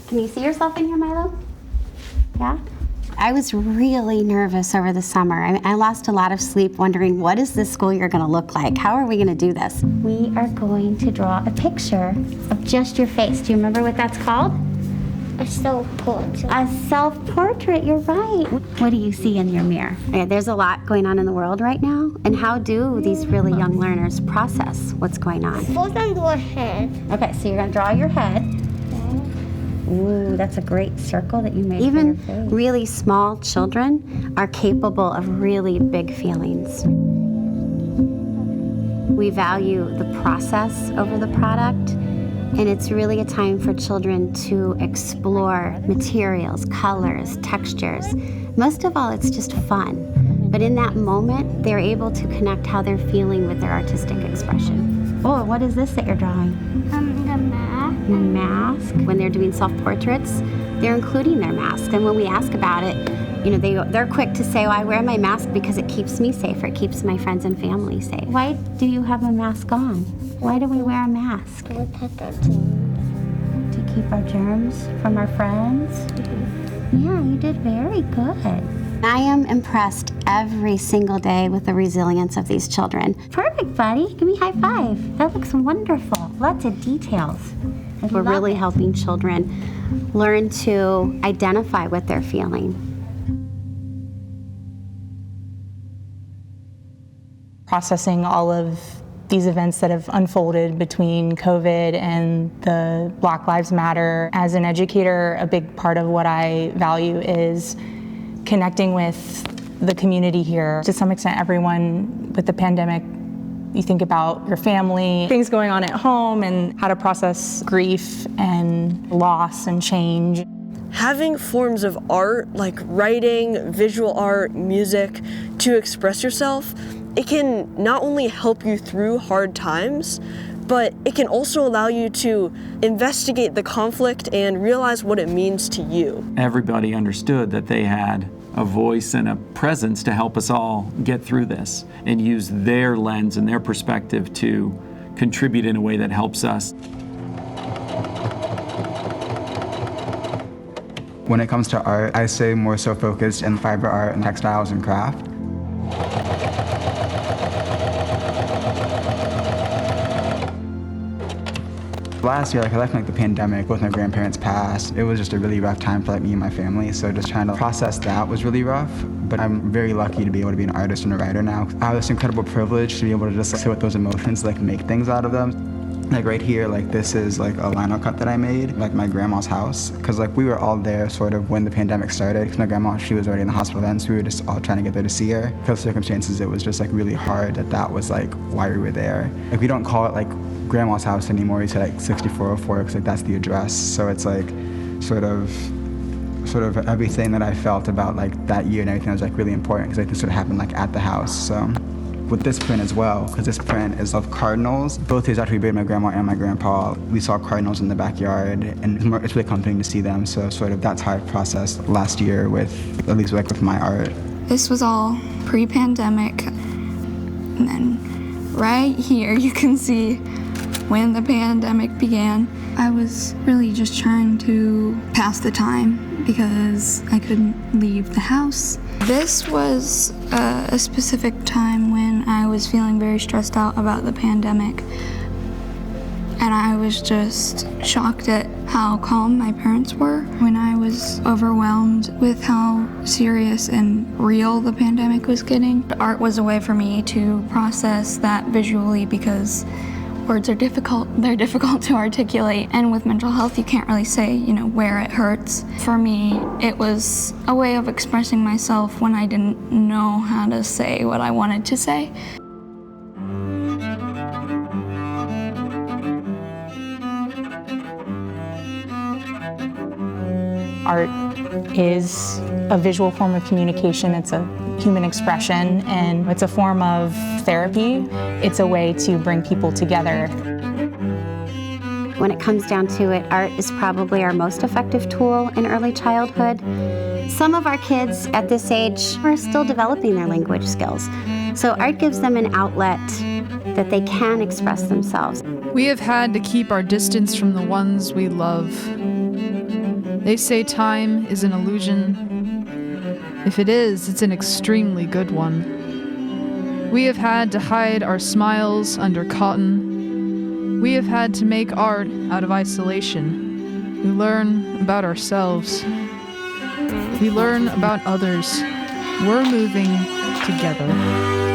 Can you see yourself in here, Milo? Yeah? I was really nervous over the summer. I lost a lot of sleep wondering, what is this school year going to look like? How are we going to do this? We are going to draw a picture of just your face. Do you remember what that's called? A self-portrait. A self-portrait, you're right. What do you see in your mirror? Okay, there's a lot going on in the world right now. And how do these really young learners process what's going on? First, I'm doing head. Okay, so you're going to draw your head. Ooh, that's a great circle that you made. Even for your face. Really small children are capable of really big feelings. We value the process over the product, and it's really a time for children to explore materials, colors, textures. Most of all, it's just fun. But in that moment, they're able to connect how they're feeling with their artistic expression. Oh, what is this that you're drawing? The mask. The mask. When they're doing self-portraits, they're including their mask. And when we ask about it, they're quick to say, oh, I wear my mask because it keeps me safe, or it keeps my friends and family safe. Why do you have a mask on? Why do we wear a mask? To protect our germs. To keep our germs from our friends? Mm-hmm. Yeah, you did very good. I am impressed every single day with the resilience of these children. Perfect, buddy. Give me a high five. That looks wonderful. Lots of details. We're really helping children learn to identify what they're feeling. Processing all of these events that have unfolded between COVID and the Black Lives Matter. As an educator, a big part of what I value is connecting with the community here. To some extent, everyone with the pandemic, you think about your family, things going on at home, and how to process grief and loss and change. Having forms of art like writing, visual art, music to express yourself, it can not only help you through hard times, but it can also allow you to investigate the conflict and realize what it means to you. Everybody understood that they had a voice and a presence to help us all get through this and use their lens and their perspective to contribute in a way that helps us. When it comes to art, I say more so focused in fiber art and textiles and craft. Last year, I left the pandemic, both my grandparents passed. It was just a really rough time for me and my family, so just trying to process that was really rough. But I'm very lucky to be able to be an artist and a writer now. I have this incredible privilege to be able to just sit with those emotions, make things out of them. Right here, this is a lino cut that I made, my grandma's house. Because we were all there sort of when the pandemic started. Because my grandma, she was already in the hospital then, so we were just all trying to get there to see her. Because of circumstances, it was just really hard that was why we were there. We don't call it grandma's house anymore. We say 6404 because that's the address. So it's sort of everything that I felt about that year and everything was really important because this sort of happened at the house. So with this print as well, because this print is of cardinals. Both days after we buried my grandma and my grandpa, we saw cardinals in the backyard, and it's really comforting to see them. So sort of that's how I processed last year with, at least with my art. This was all pre-pandemic, and then right here you can see when the pandemic began. I was really just trying to pass the time because I couldn't leave the house. This was a specific time when I was feeling very stressed out about the pandemic, and I was just shocked at how calm my parents were when I was overwhelmed with how serious and real the pandemic was getting. Art was a way for me to process that visually because words are difficult. They're difficult to articulate. And with mental health, you can't really say, where it hurts. For me, it was a way of expressing myself when I didn't know how to say what I wanted to say. Art is a visual form of communication. It's a human expression, and it's a form of therapy. It's a way to bring people together. When it comes down to it, art is probably our most effective tool in early childhood. Some of our kids at this age are still developing their language skills. So art gives them an outlet that they can express themselves. We have had to keep our distance from the ones we love. They say time is an illusion. If it is, it's an extremely good one. We have had to hide our smiles under cotton. We have had to make art out of isolation. We learn about ourselves. We learn about others. We're moving together.